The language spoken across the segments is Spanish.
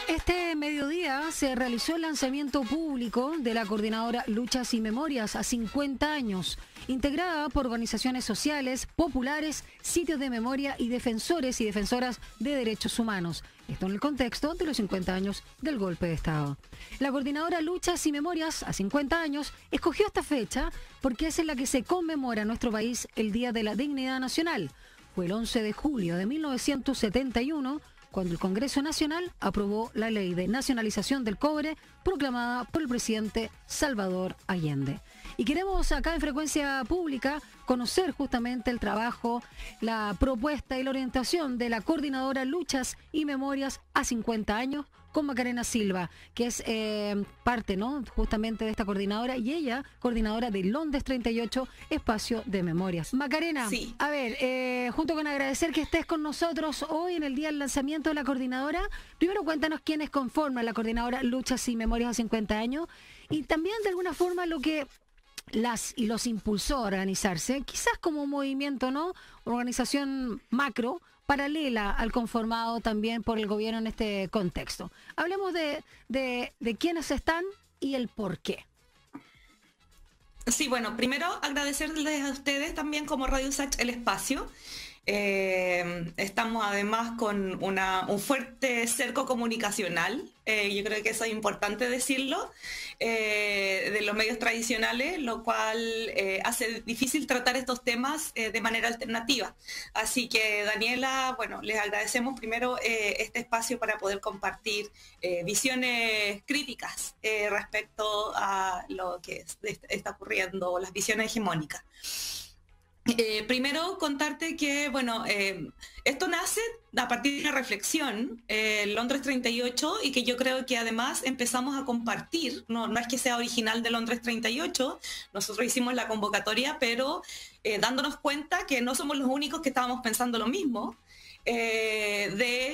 Este mediodía se realizó el lanzamiento público de la coordinadora Luchas y Memorias a 50 años, integrada por organizaciones sociales, populares, sitios de memoria y defensores y defensoras de derechos humanos. Esto en el contexto de los 50 años del golpe de Estado. La coordinadora Luchas y Memorias a 50 años escogió esta fecha porque es en la que se conmemora en nuestro país el Día de la Dignidad Nacional. Fue el 11 de julio de 1971 cuando el Congreso Nacional aprobó la ley de nacionalización del cobre proclamada por el presidente Salvador Allende. Y queremos acá en Frecuencia Pública conocer justamente el trabajo, la propuesta y la orientación de la coordinadora Luchas y Memorias a 50 años con Macarena Silva, que es parte, ¿no?, justamente de esta coordinadora, y ella, coordinadora de Londres 38, Espacio de Memorias. Macarena, sí. A ver, junto con agradecer que estés con nosotros hoy en el día del lanzamiento de la coordinadora, primero cuéntanos quiénes conforman la coordinadora Luchas y Memorias a 50 años, y también de alguna forma lo que las y los impulsó a organizarse, quizás como un movimiento, ¿no?, organización macro, paralela al conformado también por el gobierno en este contexto. Hablemos de quiénes están y el por qué. Sí, bueno, primero agradecerles a ustedes también como Radio Usach el espacio. Estamos además con un fuerte cerco comunicacional, yo creo que eso es importante decirlo, de los medios tradicionales, lo cual hace difícil tratar estos temas de manera alternativa. Así que, Daniela, bueno, les agradecemos primero este espacio para poder compartir visiones críticas respecto a lo que está ocurriendo, las visiones hegemónicas. Primero contarte que, bueno, esto nace a partir de una reflexión, Londres 38, y que yo creo que además empezamos a compartir, no es que sea original de Londres 38, nosotros hicimos la convocatoria, pero dándonos cuenta que no somos los únicos que estábamos pensando lo mismo, que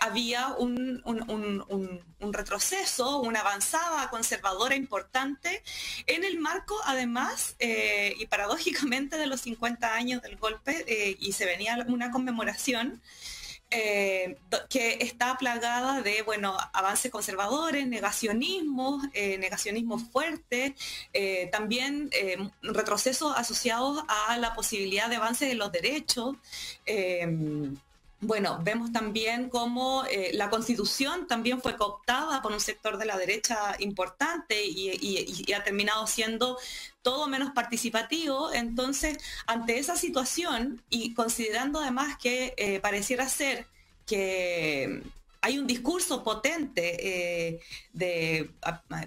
había un retroceso, una avanzada conservadora importante en el marco, además, y paradójicamente, de los 50 años del golpe, y se venía una conmemoración que está plagada de, bueno, avances conservadores, negacionismo fuerte, también retrocesos asociados a la posibilidad de avance de los derechos. Bueno, vemos también cómo la Constitución también fue cooptada por un sector de la derecha importante y ha terminado siendo todo menos participativo. Entonces, ante esa situación y considerando además que pareciera ser que hay un discurso potente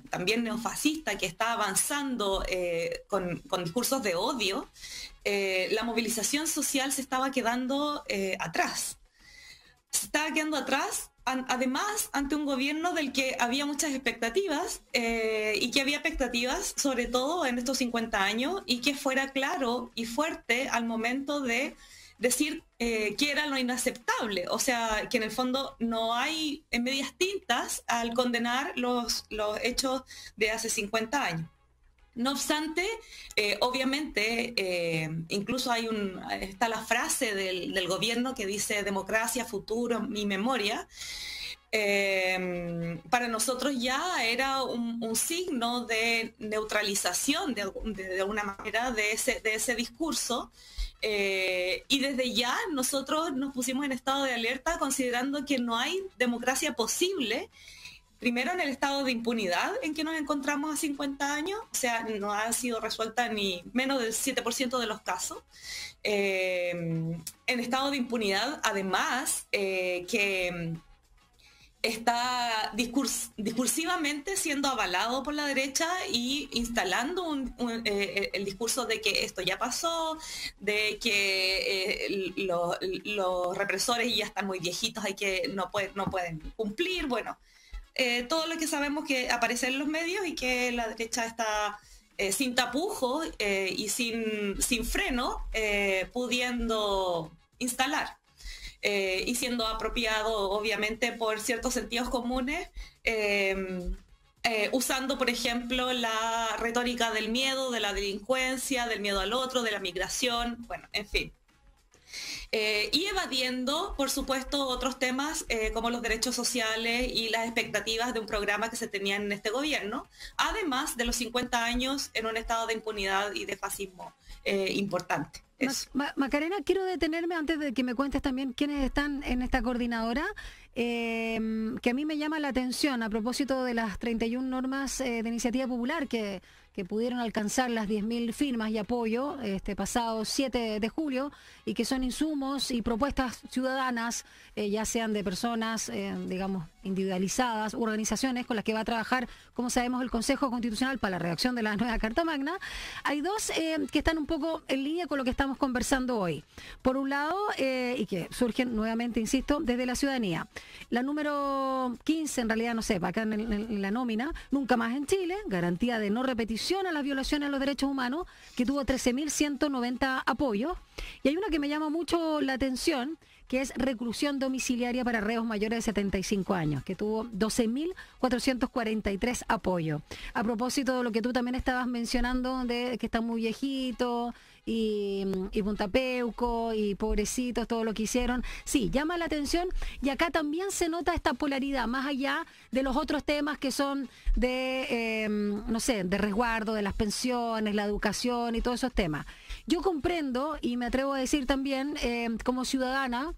también neofascista que está avanzando con discursos de odio, la movilización social se estaba quedando atrás. Se estaba quedando atrás, además, ante un gobierno del que había muchas expectativas y que había expectativas, sobre todo en estos 50 años, y que fuera claro y fuerte al momento de decir que era lo inaceptable. O sea, que en el fondo no hay medias tintas al condenar los hechos de hace 50 años. No obstante, obviamente, incluso está la frase del gobierno que dice democracia, futuro y memoria. Para nosotros ya era un signo de neutralización de alguna manera de ese discurso, y desde ya nosotros nos pusimos en estado de alerta considerando que no hay democracia posible. Primero, en el estado de impunidad en que nos encontramos a 50 años, o sea, no ha sido resuelta ni menos del 7% de los casos. En estado de impunidad, además, que está discursivamente siendo avalado por la derecha y instalando el discurso de que esto ya pasó, de que los represores ya están muy viejitos, no pueden cumplir, bueno. Todo lo que sabemos que aparece en los medios y que la derecha está sin tapujos y sin freno, pudiendo instalar y siendo apropiado obviamente por ciertos sentidos comunes, usando por ejemplo la retórica del miedo, de la delincuencia, del miedo al otro, de la migración, bueno, en fin. y evadiendo, por supuesto, otros temas como los derechos sociales y las expectativas de un programa que se tenía en este gobierno, además de los 50 años en un estado de impunidad y de fascismo importante. Macarena, quiero detenerme antes de que me cuentes también quiénes están en esta coordinadora, que a mí me llama la atención a propósito de las 31 normas de iniciativa popular que pudieron alcanzar las 10.000 firmas y apoyo este pasado 7 de julio y que son insumos y propuestas ciudadanas, ya sean de personas, digamos, individualizadas, organizaciones con las que va a trabajar, como sabemos, el Consejo Constitucional para la redacción de la nueva Carta Magna. Hay dos que están un poco en línea con lo que estamos conversando hoy. Por un lado, y que surgen nuevamente, insisto, desde la ciudadanía. La número 15, en realidad, no sé, acá en la nómina, Nunca Más en Chile, garantía de no repetición a las violaciones a los derechos humanos, que tuvo 13.190 apoyos. Y hay una que me llama mucho la atención, que es reclusión domiciliaria para reos mayores de 75 años, que tuvo 12.443 apoyos. A propósito de lo que tú también estabas mencionando, de que están muy viejitos, y Punta Peuco, y pobrecitos, todo lo que hicieron. Sí, llama la atención, y acá también se nota esta polaridad, más allá de los otros temas que son de, no sé, de resguardo, de las pensiones, la educación y todos esos temas. Yo comprendo, y me atrevo a decir también, como ciudadana,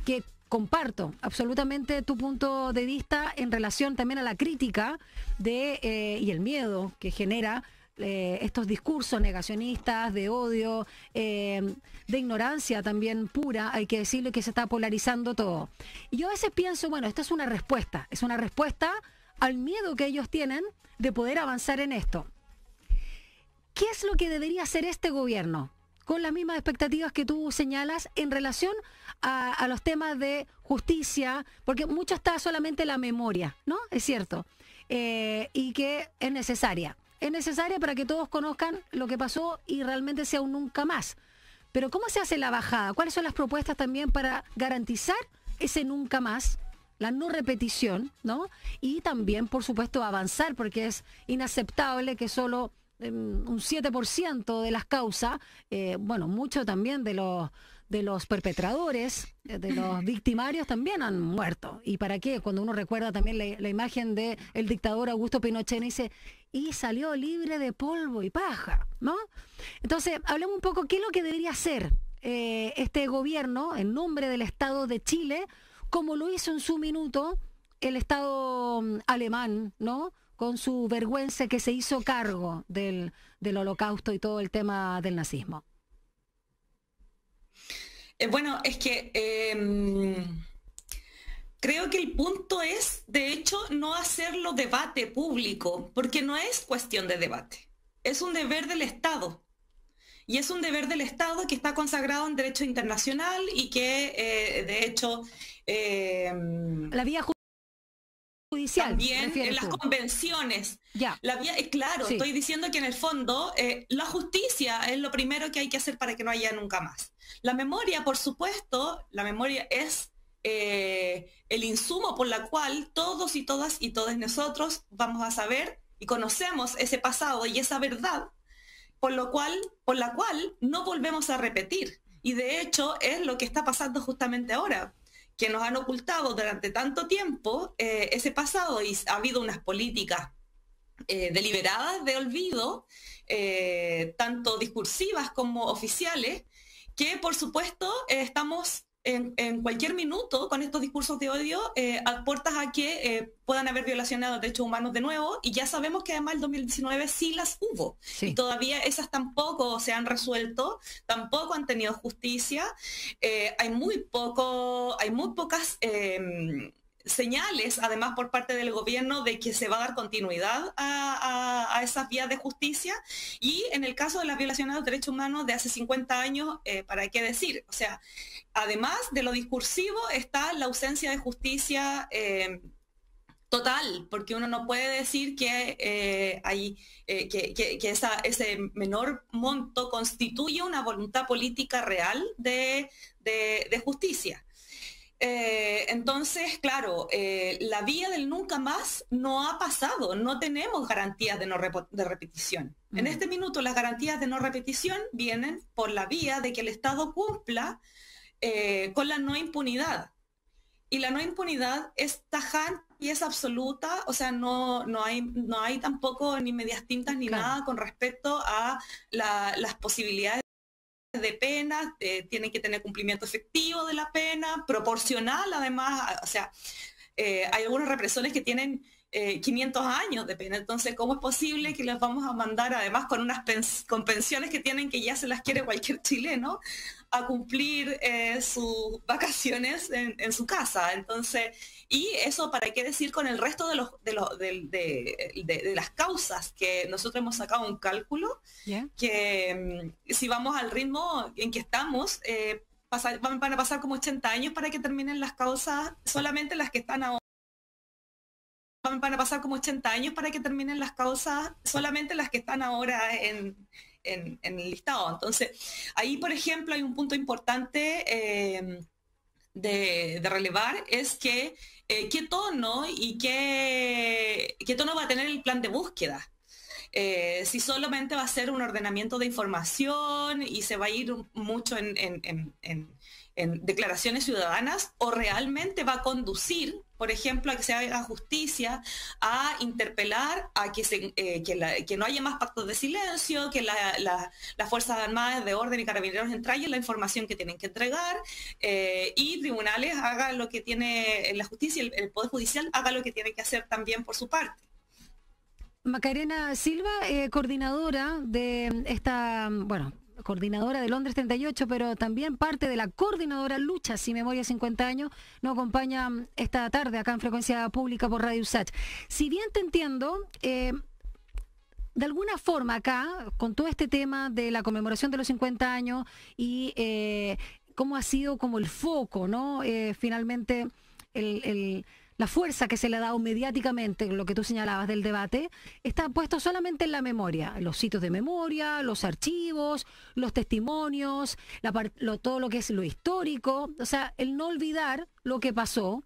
que comparto absolutamente tu punto de vista en relación también a la crítica y el miedo que genera estos discursos negacionistas, de odio, de ignorancia también pura, hay que decirlo, que se está polarizando todo. Y yo a veces pienso, bueno, esto es una respuesta al miedo que ellos tienen de poder avanzar en esto. ¿Qué es lo que debería hacer este gobierno? Con las mismas expectativas que tú señalas en relación a los temas de justicia, porque mucho está solamente la memoria, ¿no? Es cierto. Y que es necesaria. Es necesaria para que todos conozcan lo que pasó y realmente sea un nunca más. Pero ¿cómo se hace la bajada? ¿Cuáles son las propuestas también para garantizar ese nunca más? La no repetición, ¿no? Y también, por supuesto, avanzar, porque es inaceptable que solo un 7% de las causas, bueno, mucho también de los perpetradores, de los victimarios también han muerto. ¿Y para qué? Cuando uno recuerda también la imagen del dictador Augusto Pinochet, dice, y salió libre de polvo y paja, ¿no? Entonces, hablemos un poco qué es lo que debería hacer este gobierno en nombre del Estado de Chile, como lo hizo en su minuto el Estado alemán, ¿no? Con su vergüenza, que se hizo cargo del Holocausto y todo el tema del nazismo. Bueno, es que creo que el punto es, de hecho, no hacerlo debate público, porque no es cuestión de debate, es un deber del Estado. Y es un deber del Estado que está consagrado en derecho internacional y que, de hecho... la vía judicial. También en las convenciones. Ya. La vía, claro, sí. Estoy diciendo que en el fondo la justicia es lo primero que hay que hacer para que no haya nunca más. La memoria, por supuesto, la memoria es el insumo por la cual todos y todas y todos nosotros vamos a saber y conocemos ese pasado y esa verdad, por la cual no volvemos a repetir. Y de hecho es lo que está pasando justamente ahora, que nos han ocultado durante tanto tiempo ese pasado, y ha habido unas políticas deliberadas de olvido, tanto discursivas como oficiales, que por supuesto estamos en cualquier minuto con estos discursos de odio a puertas a que puedan haber violaciones a los derechos humanos de nuevo, y ya sabemos que además el 2019 sí las hubo, sí. Y todavía esas tampoco se han resuelto, tampoco han tenido justicia, hay muy pocas señales, además, por parte del gobierno de que se va a dar continuidad a esas vías de justicia. Y en el caso de las violaciones de los derechos humanos de hace 50 años, ¿para qué decir? O sea, además de lo discursivo está la ausencia de justicia total, porque uno no puede decir que ese menor monto constituye una voluntad política real de justicia. Entonces, claro, la vía del nunca más no ha pasado, no tenemos garantías de repetición. En este minuto las garantías de no repetición vienen por la vía de que el Estado cumpla con la no impunidad. Y la no impunidad es tajante y es absoluta, o sea, no hay tampoco ni medias tintas ni nada con respecto a las posibilidades de pena, tienen que tener cumplimiento efectivo de la pena, proporcional además, o sea, hay algunos represores que tienen 500 años de pena, entonces ¿cómo es posible que los vamos a mandar además con con pensiones que tienen que ya se las quiere cualquier chileno a cumplir sus vacaciones en su casa? Entonces, y eso para qué decir con el resto de las causas que nosotros hemos sacado un cálculo, que si vamos al ritmo en que estamos, van a pasar como 80 años para que terminen las causas, solamente las que están ahora. Van a pasar como 80 años para que terminen las causas, solamente las que están ahora en el listado. Entonces, ahí, por ejemplo, hay un punto importante de relevar, es que qué tono y qué tono va a tener el plan de búsqueda. Si solamente va a ser un ordenamiento de información y se va a ir mucho en declaraciones ciudadanas, o realmente va a conducir, por ejemplo, a que se haga justicia, a interpelar, a que no haya más pactos de silencio, que las Fuerzas Armadas de Orden y Carabineros entreguen la información que tienen que entregar, y tribunales hagan lo que tiene la justicia, el Poder Judicial haga lo que tiene que hacer también por su parte. Macarena Silva, coordinadora de esta, coordinadora de Londres 38, pero también parte de la coordinadora Luchas y Memoria 50 años, nos acompaña esta tarde acá en Frecuencia Pública por Radio USACH. Si bien te entiendo, de alguna forma acá, con todo este tema de la conmemoración de los 50 años y cómo ha sido como el foco, ¿no? Finalmente, la fuerza que se le ha dado mediáticamente, lo que tú señalabas del debate, está puesto solamente en la memoria, los sitios de memoria, los archivos, los testimonios, todo lo que es lo histórico, o sea, el no olvidar lo que pasó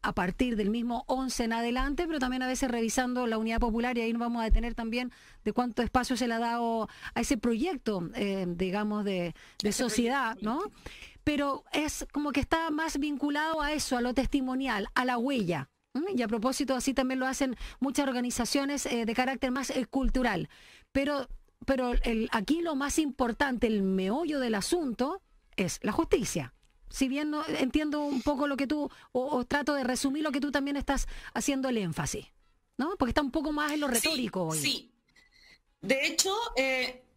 a partir del mismo 11 en adelante, pero también a veces revisando la Unidad Popular, y ahí nos vamos a detener también de cuánto espacio se le ha dado a ese proyecto, digamos, de sociedad, ¿no? Pero es como que está más vinculado a eso, a lo testimonial, a la huella. Y a propósito, así también lo hacen muchas organizaciones de carácter más cultural. Pero aquí lo más importante, el meollo del asunto, es la justicia. Si bien no entiendo un poco lo que tú, o trato de resumir lo que tú también estás haciendo el énfasis, ¿no? Porque está un poco más en lo retórico hoy. Sí. De hecho,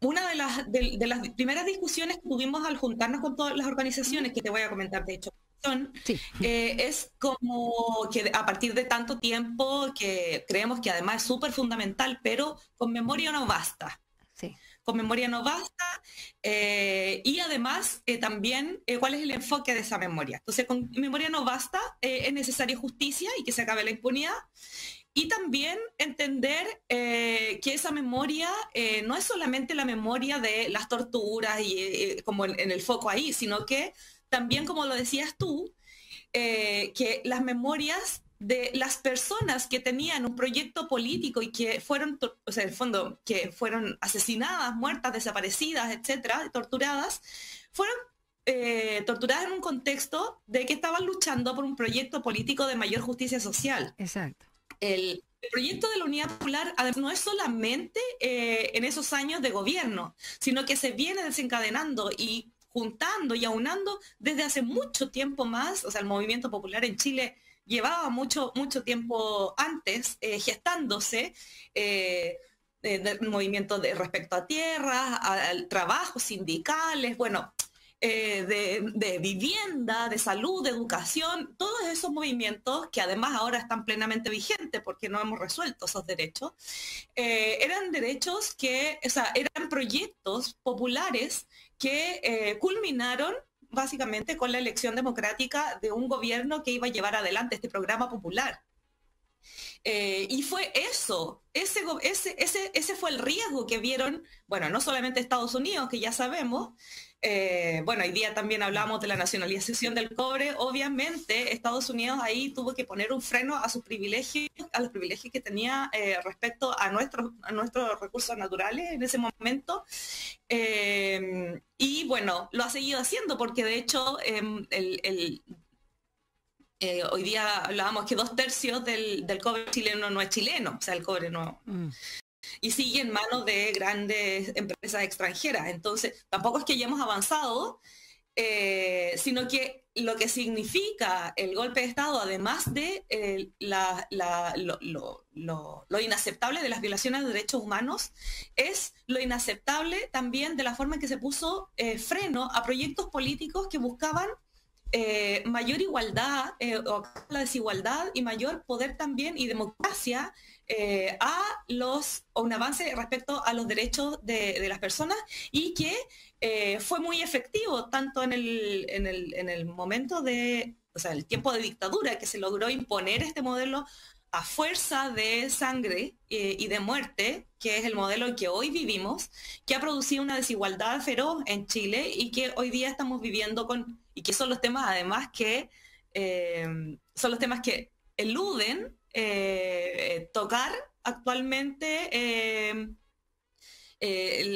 una de las primeras discusiones que tuvimos al juntarnos con todas las organizaciones, que te voy a comentar, de hecho, es como que a partir de tanto tiempo, que creemos que además es súper fundamental, pero con memoria no basta. Sí. Con memoria no basta, y además también cuál es el enfoque de esa memoria. Entonces, con memoria no basta, es necesaria justicia y que se acabe la impunidad. Y también entender que esa memoria no es solamente la memoria de las torturas y como en el foco ahí, sino que también, como lo decías tú, que las memorias de las personas que tenían un proyecto político y que fueron, o sea, en el fondo, que fueron asesinadas, muertas, desaparecidas, etcétera, torturadas, fueron torturadas en un contexto de que estaban luchando por un proyecto político de mayor justicia social. Exacto. El proyecto de la Unidad Popular no es solamente en esos años de gobierno, sino que se viene desencadenando y juntando y aunando desde hace mucho tiempo más. O sea, el movimiento popular en Chile llevaba mucho tiempo antes gestándose, movimiento respecto a tierras, al trabajo, sindicales, bueno, de vivienda, de salud, de educación, todos esos movimientos que además ahora están plenamente vigentes porque no hemos resuelto esos derechos, eran derechos que, o sea, eran proyectos populares que culminaron básicamente con la elección democrática de un gobierno que iba a llevar adelante este programa popular. Y fue eso, ese fue el riesgo que vieron, bueno, no solamente Estados Unidos, que ya sabemos, Bueno, hoy día también hablamos de la nacionalización del cobre. Obviamente, Estados Unidos ahí tuvo que poner un freno a sus privilegios, a los privilegios que tenía respecto a nuestros recursos naturales en ese momento. Y bueno, lo ha seguido haciendo porque de hecho hoy día hablábamos que 2/3 del cobre chileno no es chileno, o sea, el cobre no... Y sigue en manos de grandes empresas extranjeras. Entonces, tampoco es que hayamos avanzado, sino que lo que significa el golpe de Estado, además de lo inaceptable de las violaciones de derechos humanos, es lo inaceptable también de la forma en que se puso freno a proyectos políticos que buscaban mayor igualdad, o la desigualdad y mayor poder también y democracia a un avance respecto a los derechos de las personas, y que fue muy efectivo tanto en el momento de, o sea, el tiempo de dictadura, que se logró imponer este modelo a fuerza de sangre y de muerte, que es el modelo que hoy vivimos, que ha producido una desigualdad feroz en Chile y que hoy día estamos viviendo y que son los temas además que son los temas que eluden tocar actualmente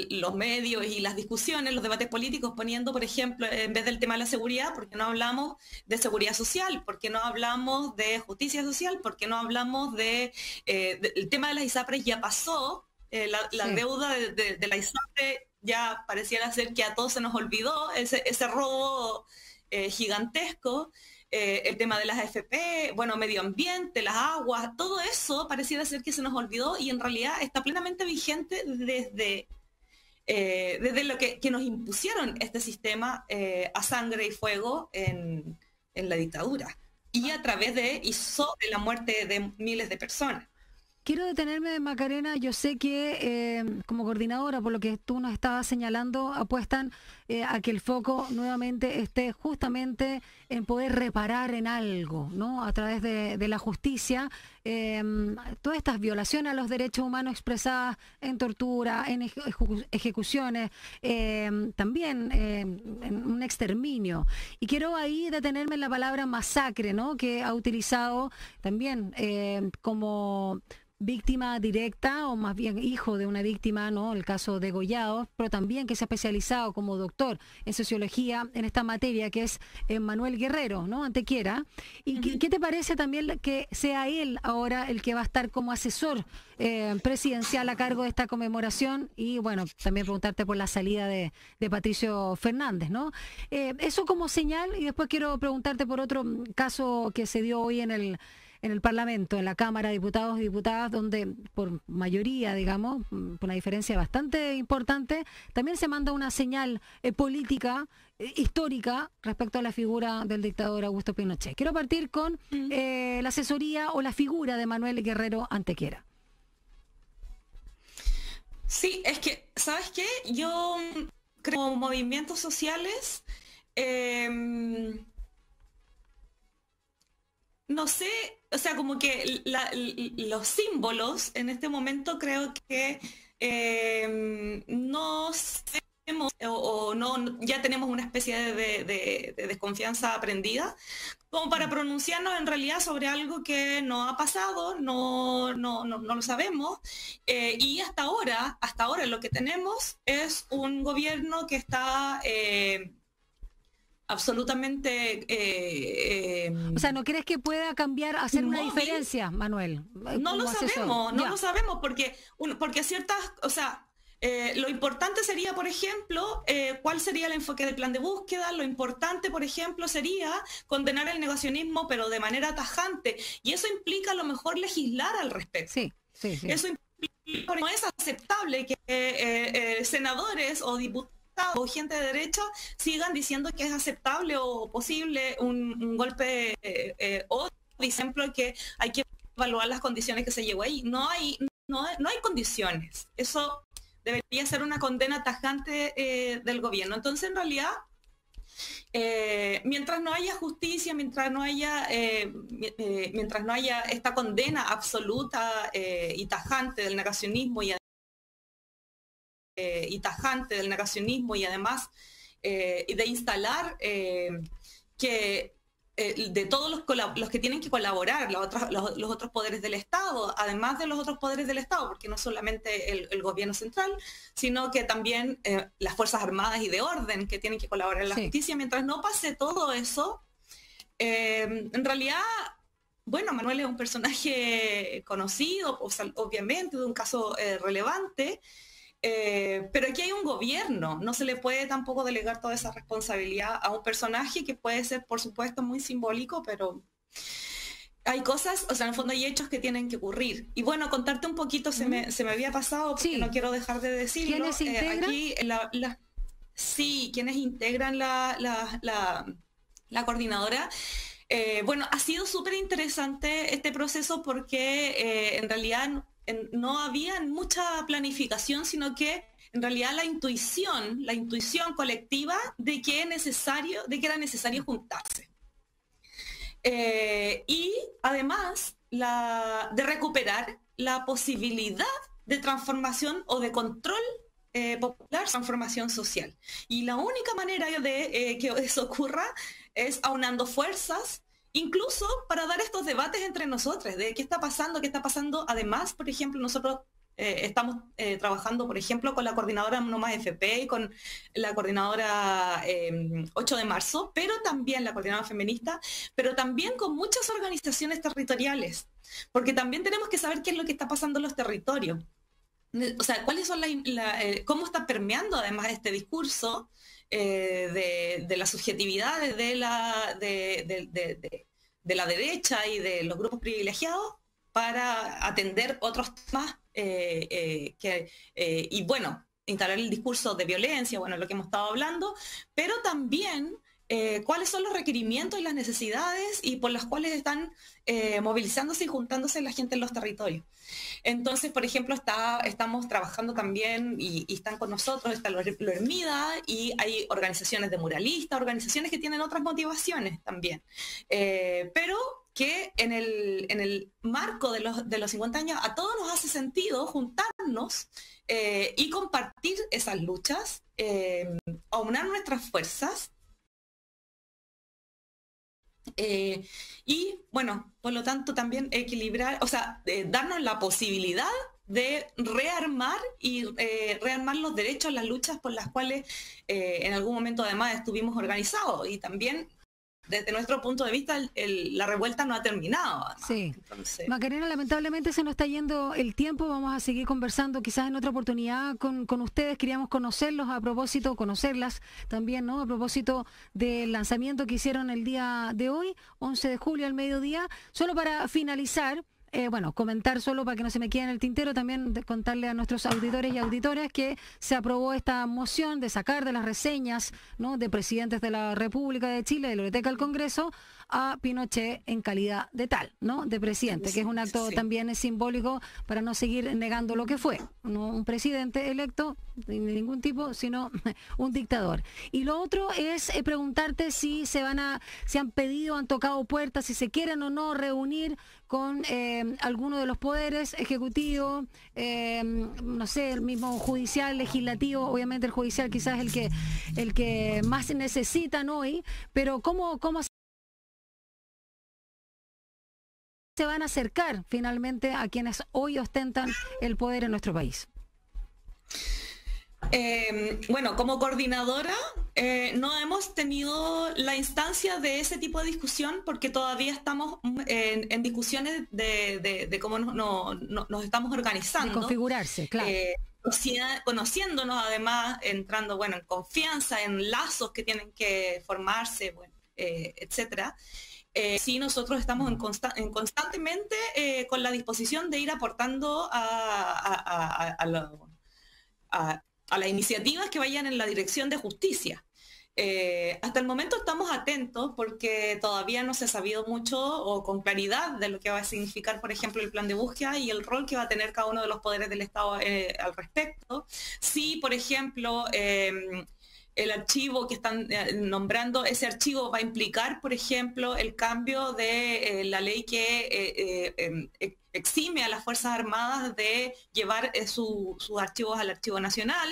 los medios y las discusiones, los debates políticos, poniendo, por ejemplo, en vez del tema de la seguridad, ¿por qué no hablamos de seguridad social? ¿Por qué no hablamos de justicia social? ¿Por qué no hablamos del tema de las ISAPRES? Ya pasó, la deuda de la ISAPRE ya pareciera ser que a todos se nos olvidó, ese robo gigantesco. El tema de las AFP, bueno, medio ambiente, las aguas, todo eso pareciera ser que se nos olvidó y en realidad está plenamente vigente desde lo que nos impusieron este sistema a sangre y fuego en la dictadura y a través y sobre la muerte de miles de personas. Quiero detenerme, Macarena. Yo sé que como coordinadora, por lo que tú nos estabas señalando, apuestan a que el foco nuevamente esté justamente en poder reparar en algo, ¿no? A través de la justicia, todas estas violaciones a los derechos humanos expresadas en tortura, en ejecuciones, también en un exterminio. Y quiero ahí detenerme en la palabra masacre, ¿no? Que ha utilizado también como víctima directa, o más bien hijo de una víctima, ¿no? El caso de Gollado, pero también que se ha especializado como doctor en sociología en esta materia, que es Manuel Guerrero, ¿no? Antequera. ¿Y qué te parece también que sea él ahora el que va a estar como asesor presidencial a cargo de esta conmemoración? Y bueno, también preguntarte por la salida de Patricio Fernández, ¿no? Eso como señal, y después quiero preguntarte por otro caso que se dio hoy en el Parlamento, en la Cámara de Diputados y Diputadas, donde por mayoría, digamos, por una diferencia bastante importante, también se manda una señal política, histórica, respecto a la figura del dictador Augusto Pinochet. Quiero partir con la asesoría o la figura de Manuel Guerrero Antequera. Sí, es que, ¿sabes qué? Yo creo movimientos sociales... no sé, o sea, como que los símbolos en este momento creo que no sabemos o no, ya tenemos una especie de desconfianza aprendida como para pronunciarnos en realidad sobre algo que no ha pasado, no lo sabemos, y hasta ahora lo que tenemos es un gobierno que está... absolutamente... o sea, ¿no crees que pueda cambiar, hacer una diferencia, Manuel? No lo sabemos, no lo sabemos, porque ciertas, o sea, lo importante sería, por ejemplo, cuál sería el enfoque del plan de búsqueda. Lo importante, por ejemplo, sería condenar el negacionismo, pero de manera tajante, y eso implica a lo mejor legislar al respecto. Sí. Eso implica, no es aceptable que senadores o diputados o gente de derecha sigan diciendo que es aceptable o posible un golpe o, por ejemplo, que hay que evaluar las condiciones que se llegó ahí. No hay condiciones. Eso debería ser una condena tajante del gobierno. Entonces, en realidad, mientras no haya justicia, mientras no haya esta condena absoluta y tajante del negacionismo y tajante del negacionismo y además y de instalar que de todos los que tienen que colaborar, los otros poderes del Estado, además de los otros poderes del Estado, porque no solamente el gobierno central, sino que también las Fuerzas Armadas y de orden que tienen que colaborar en la justicia. Mientras no pase todo eso, en realidad, bueno, Manuel es un personaje conocido, obviamente, de un caso relevante, pero aquí hay un gobierno, no se le puede tampoco delegar toda esa responsabilidad a un personaje que puede ser, por supuesto, muy simbólico, pero hay cosas, o sea, en el fondo hay hechos que tienen que ocurrir. Y bueno, contarte un poquito, se me había pasado, porque no quiero dejar de decirlo. ¿Quiénes integran? Aquí, sí, quienes integran la coordinadora. Bueno, ha sido súper interesante este proceso porque en realidad no había mucha planificación, sino que en realidad la intuición colectiva de que era necesario juntarse. Y además de recuperar la posibilidad de transformación o de control popular, transformación social. Y la única manera de que eso ocurra es aunando fuerzas, incluso para dar estos debates entre nosotros, de qué está pasando. Además, por ejemplo, nosotros estamos trabajando, por ejemplo, con la coordinadora No Más FP y con la coordinadora 8 de marzo, pero también la coordinadora feminista, pero también con muchas organizaciones territoriales, porque también tenemos que saber qué es lo que está pasando en los territorios. O sea, cuáles son cómo está permeando además este discurso de las subjetividades de la derecha y de los grupos privilegiados para atender otros temas y bueno, instalar el discurso de violencia, bueno, lo que hemos estado hablando, pero también cuáles son los requerimientos y las necesidades y por las cuales están movilizándose y juntándose la gente en los territorios. Entonces, por ejemplo, estamos trabajando también y están con nosotros, está Hermida, y hay organizaciones de muralistas, organizaciones que tienen otras motivaciones también. Pero que en el marco de los 50 años a todos nos hace sentido juntarnos y compartir esas luchas, aunar nuestras fuerzas. Y bueno, por lo tanto también equilibrar, o sea, darnos la posibilidad de rearmar y rearmar los derechos, las luchas por las cuales en algún momento además estuvimos organizados, y también desde nuestro punto de vista la revuelta no ha terminado. Además. Sí. Entonces... Macarena, lamentablemente se nos está yendo el tiempo, vamos a seguir conversando quizás en otra oportunidad con ustedes. Queríamos conocerlos conocerlas también, ¿no? A propósito del lanzamiento que hicieron el día de hoy, 11 de julio al mediodía. Solo para finalizar, bueno, comentar solo para que no se me quede en el tintero, también contarle a nuestros auditores y auditoras que se aprobó esta moción de sacar de las reseñas, ¿no?, de presidentes de la República de Chile, de la Biblioteca del Congreso, a Pinochet en calidad de tal, ¿no?, de presidente, que es un acto también simbólico para no seguir negando lo que fue, no un presidente electo de ningún tipo, sino un dictador. Y lo otro es preguntarte si se han pedido, han tocado puertas, si se quieren o no reunir con alguno de los poderes ejecutivo, no sé, el mismo judicial, legislativo. Obviamente el judicial quizás es el que más necesitan hoy, pero ¿cómo se van a acercar finalmente a quienes hoy ostentan el poder en nuestro país? Bueno, como coordinadora no hemos tenido la instancia de ese tipo de discusión porque todavía estamos en discusiones de cómo nos estamos organizando. De configurarse, claro. Conociéndonos además, entrando bueno, en confianza, en lazos que tienen que formarse, bueno, etcétera. Sí, nosotros estamos constantemente con la disposición de ir aportando a las iniciativas que vayan en la dirección de justicia. Hasta el momento estamos atentos porque todavía no se ha sabido mucho o con claridad de lo que va a significar, por ejemplo, el plan de búsqueda y el rol que va a tener cada uno de los poderes del Estado al respecto. Sí, por ejemplo, el archivo que están nombrando, ese archivo va a implicar, por ejemplo, el cambio de la ley que exime a las Fuerzas Armadas de llevar sus archivos al Archivo Nacional,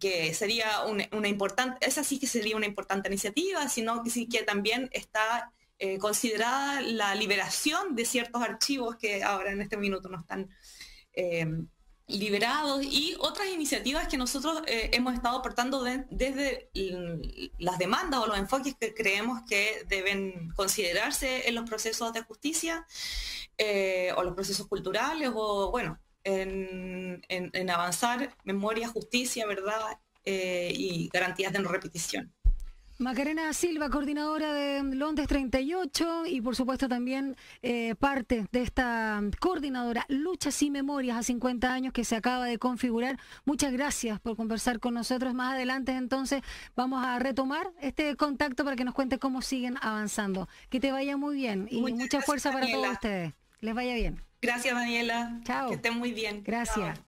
que sería una importante, esa sí que sería una importante iniciativa, sino que sí que también está considerada la liberación de ciertos archivos que ahora en este minuto no están liberados, y otras iniciativas que nosotros hemos estado aportando desde las demandas o los enfoques que creemos que deben considerarse en los procesos de justicia o los procesos culturales, o bueno, en avanzar memoria, justicia, verdad y garantías de no repetición. Macarena Silva, coordinadora de Londres 38 y por supuesto también parte de esta coordinadora Luchas y Memorias a 50 años que se acaba de configurar. Muchas gracias por conversar con nosotros. Más adelante entonces vamos a retomar este contacto para que nos cuente cómo siguen avanzando. Que te vaya muy bien y mucha fuerza para todos ustedes. Les vaya bien. Gracias, Daniela. Chao. Que estén muy bien. Gracias. Chao.